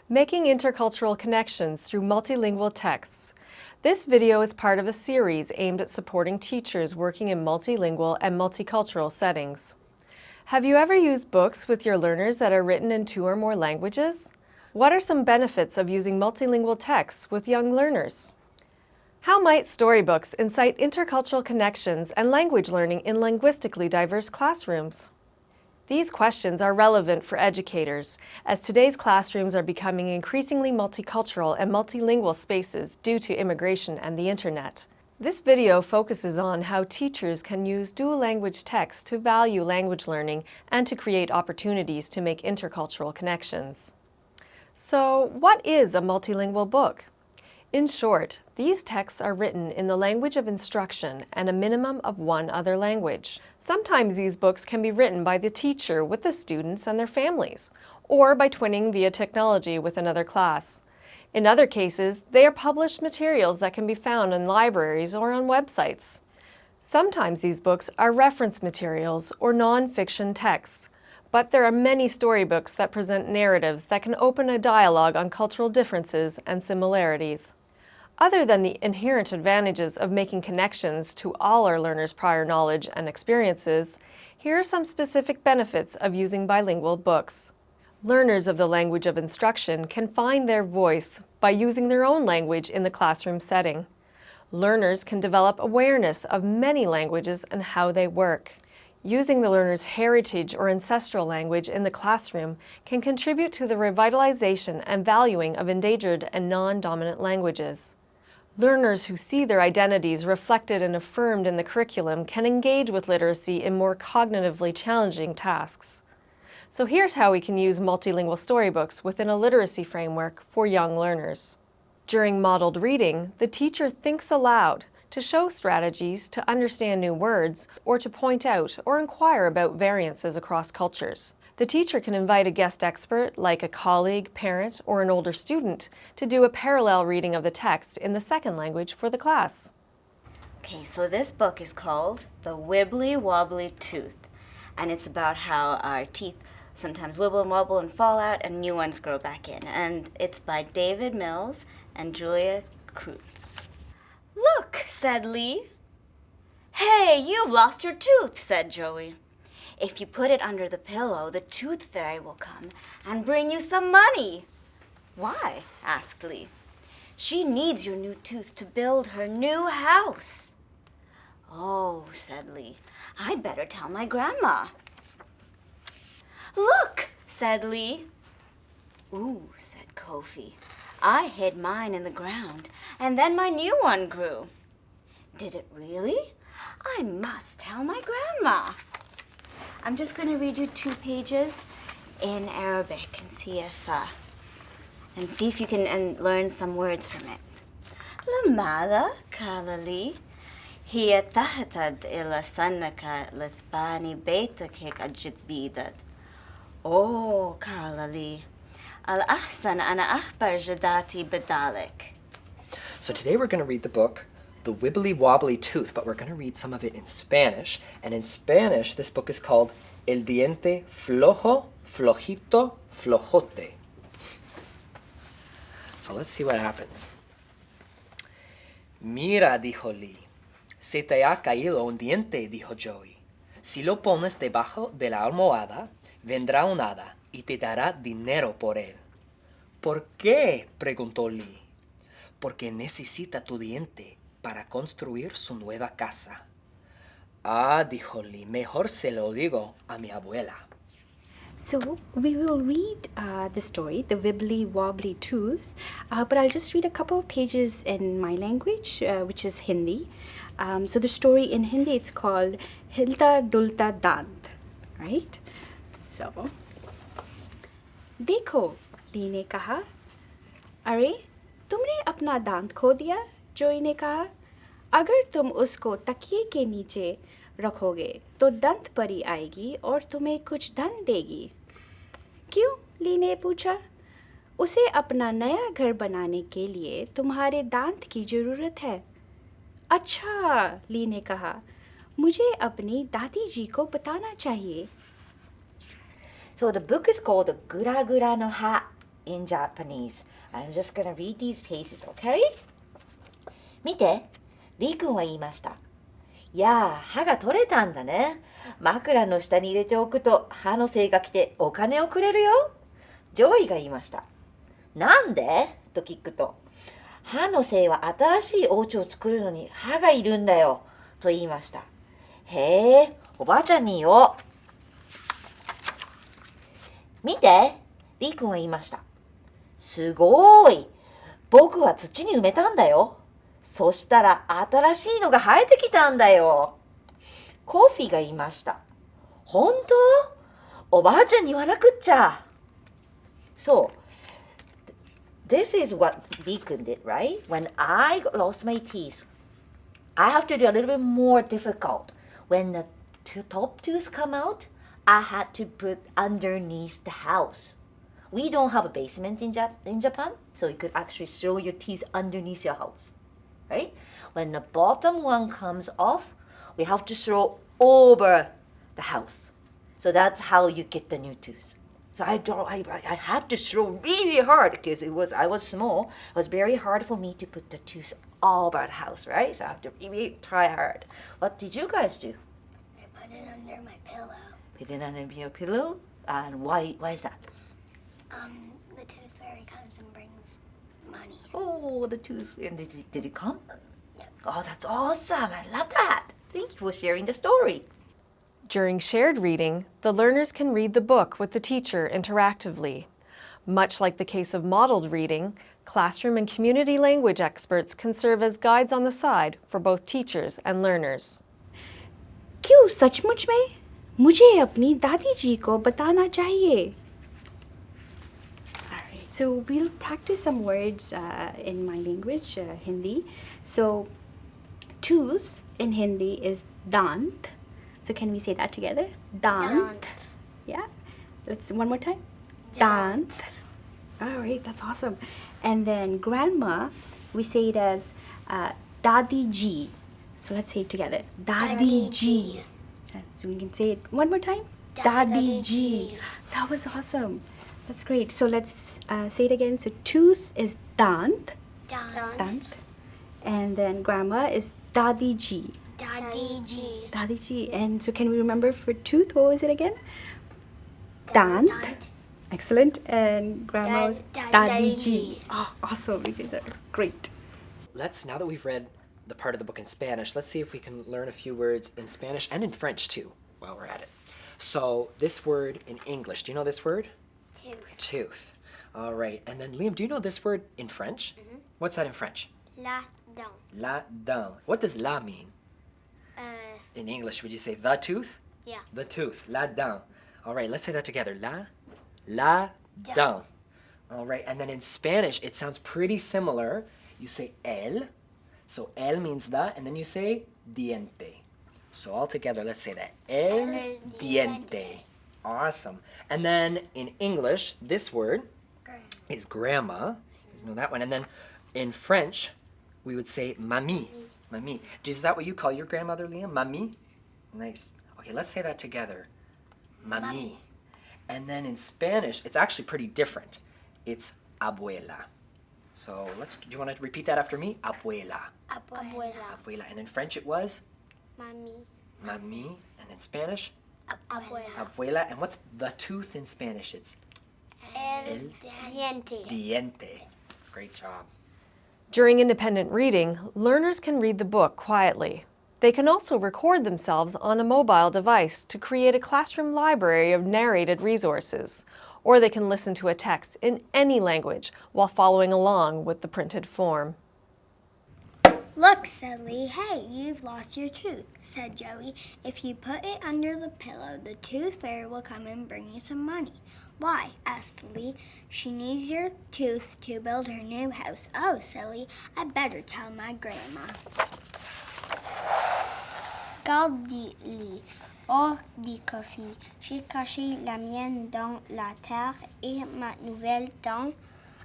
Making intercultural connections through multilingual texts. This video is part of a series aimed at supporting teachers working in multilingual and multicultural settings. Have you ever used books with your learners that are written in 2 or more languages? What are some benefits of using multilingual texts with young learners? How might storybooks incite intercultural connections and language learning in linguistically diverse classrooms? These questions are relevant for educators, as today's classrooms are becoming increasingly multicultural and multilingual spaces due to immigration and the internet. This video focuses on how teachers can use dual language texts to value language learning and to create opportunities to make intercultural connections. So, what is a multilingual book? In short, these texts are written in the language of instruction and a minimum of 1 other language. Sometimes these books can be written by the teacher with the students and their families, or by twinning via technology with another class. In other cases, they are published materials that can be found in libraries or on websites. Sometimes these books are reference materials or non-fiction texts, but there are many storybooks that present narratives that can open a dialogue on cultural differences and similarities. Other than the inherent advantages of making connections to all our learners' prior knowledge and experiences, here are some specific benefits of using bilingual books. Learners of the language of instruction can find their voice by using their own language in the classroom setting. Learners can develop awareness of many languages and how they work. Using the learner's heritage or ancestral language in the classroom can contribute to the revitalization and valuing of endangered and non-dominant languages. Learners who see their identities reflected and affirmed in the curriculum can engage with literacy in more cognitively challenging tasks. So here's how we can use multilingual storybooks within a literacy framework for young learners. During modeled reading, the teacher thinks aloud to show strategies to understand new words or to point out or inquire about variances across cultures. The teacher can invite a guest expert, like a colleague, parent, or an older student, to do a parallel reading of the text in the second language for the class. Okay, so this book is called The Wibbly Wobbly Tooth, and it's about how our teeth sometimes wibble and wobble and fall out and new ones grow back in. And it's by David Mills and Julia Cruz. "Look," said Lee. "Hey, you've lost your tooth," said Joey. "If you put it under the pillow, the tooth fairy will come and bring you some money." "Why?" asked Lee. "She needs your new tooth to build her new house." "Oh," said Lee, "I'd better tell my grandma." "Look," said Lee. "Ooh," said Kofi, "I hid mine in the ground, and then my new one grew." "Did it really? I must tell my grandma." I'm just going to read you 2 pages in Arabic and see if you can learn some words from it. لماذا قال لي هي تحتاج إلى سنك لتبني بيتك الجديد؟ أوه قال لي الأحسن أنا أخبر جداتي بذلك. So today we're going to read the book The Wibbly Wobbly Tooth, but we're going to read some of it in Spanish. And in Spanish, this book is called El Diente Flojo, Flojito, Flojote. So let's see what happens. Mira, dijo Lee, se te ha caído un diente, dijo Joey. Si lo pones debajo de la almohada, vendrá un hada y te dará dinero por él. ¿Por qué?, preguntó Lee. Porque necesita tu diente para construir su nueva casa. Ah, dijo Lee, mejor se lo digo a mi abuela. So we will read the story, The Wibbly Wobbly Tooth, but I'll just read a couple of pages in my language, which is Hindi. So the story in Hindi, it's called Hilta Dulta Dant, right? So, देखो, ली ने कहा. अरे, तुमने अपना दांत खो दिया, जोई ने कहा. अगर तुम उसको तकिए के नीचे रखोगे तो दंत परी आएगी और तुम्हें कुछ धन देगी. क्यों? ली ने पूछा. उसे अपना नया घर बनाने के लिए तुम्हारे दांत की ज़रूरत है. अच्छा, ली ने कहा, मुझे अपनी दादी जी को बताना चाहिए. So the book is called Gura Gura no Ha, in Japanese. I'm just gonna read these pages, okay? 見て、リー君は言いました。いやあ、歯が取れたんだね。枕の下に入れておくと歯の精が来てお金をくれるよ。ジョイが言いました。なんでと聞くと、歯の精は新しいお家を作るのに歯がいるんだよ。と言いました。へえ、おばあちゃんに言おう。見て、リー君は言いました。すごーい。僕は土に埋めたんだよ。そしたら新しいのが生えてきたんだよ。コーフィーが言いました。本当？おばあちゃんに言わなくっちゃ。そう。This is what Deacon did, right? When I lost my teeth, I have to do a little bit more difficult. When the top tooth come out, I had to put underneath the house. We don't have a basement in Japan, so you could actually throw your teeth underneath your house, right? When the bottom one comes off, we have to throw over the house. So that's how you get the new tooth. So I had to throw really hard because I was small. It was very hard for me to put the tooth all over the house, right? So I have to really try hard. What did you guys do? I put it under my pillow. Put it under your pillow? And why is that? The tooth fairy comes and brings money. Oh, the tooth. And did it come? Yep. Oh, that's awesome. I love that. Thank you for sharing the story. During shared reading, the learners can read the book with the teacher interactively. Much like the case of modeled reading, classroom and community language experts can serve as guides on the side for both teachers and learners. क्यों सचमुच में? मुझे अपनी दादी जी को बताना चाहिए. Alright, so we'll practice some words in my language, Hindi. So, tooth in Hindi is dant. So can we say that together? Dant. Yeah. Let's one more time. Dant. All right, that's awesome. And then grandma, we say it as Dadi ji. So let's say it together. Dadi ji. So we can say it one more time. Dadi ji. That was awesome. That's great. So let's say it again. So tooth is dant. Dant. And then grandma is Dadi ji. Daddy G. Dadi ji. And so can we remember for tooth, what was it again? Dant. Excellent. And grandma's Dadi ji. Oh, awesome. You guys are great. Now that we've read the part of the book in Spanish, let's see if we can learn a few words in Spanish and in French too, while we're at it. So this word in English, do you know this word? Tooth. Tooth. All right. And then Liam, do you know this word in French? Mm-hmm. What's that in French? La dent. La dent. What does la mean? In English, would you say the tooth? Yeah. The tooth. La dent. All right, let's say that together. La dent. All right, and then in Spanish, it sounds pretty similar. You say el. So el means the, and then you say diente. So all together, let's say that. El diente. Awesome. And then in English, this word is grandma. You know that one. And then in French, we would say mamie. Mamie. Is that what you call your grandmother, Liam? Mamie? Nice. Okay, let's say that together. Mamie. And then in Spanish, it's actually pretty different. It's abuela. So do you want to repeat that after me? Abuela. Abuela. Abuela. And in French it was? Mami. Mamie. And in Spanish? Abuela. Abuela. And what's the tooth in Spanish? It's El diente. diente. Great job. During independent reading, learners can read the book quietly. They can also record themselves on a mobile device to create a classroom library of narrated resources, or they can listen to a text in any language while following along with the printed form. Look, Silly, hey, you've lost your tooth, said Joey. If you put it under the pillow, the tooth fairy will come and bring you some money. Why? Asked Lee. She needs your tooth to build her new house. Oh, Silly, I better tell my grandma. Garde Lee. Oh, dit Kofi, j'ai caché la mienne dans la terre et ma nouvelle dent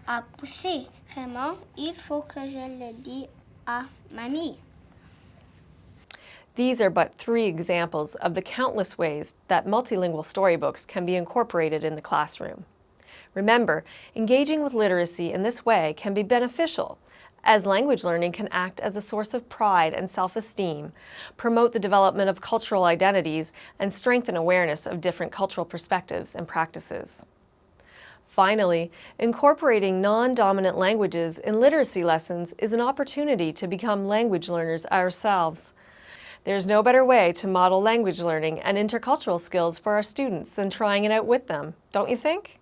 a poussé. Vraiment, il faut que je le dise à mamie. These are but 3 examples of the countless ways that multilingual storybooks can be incorporated in the classroom. Remember, engaging with literacy in this way can be beneficial, as language learning can act as a source of pride and self-esteem, promote the development of cultural identities, and strengthen awareness of different cultural perspectives and practices. Finally, incorporating non-dominant languages in literacy lessons is an opportunity to become language learners ourselves. There's no better way to model language learning and intercultural skills for our students than trying it out with them, don't you think?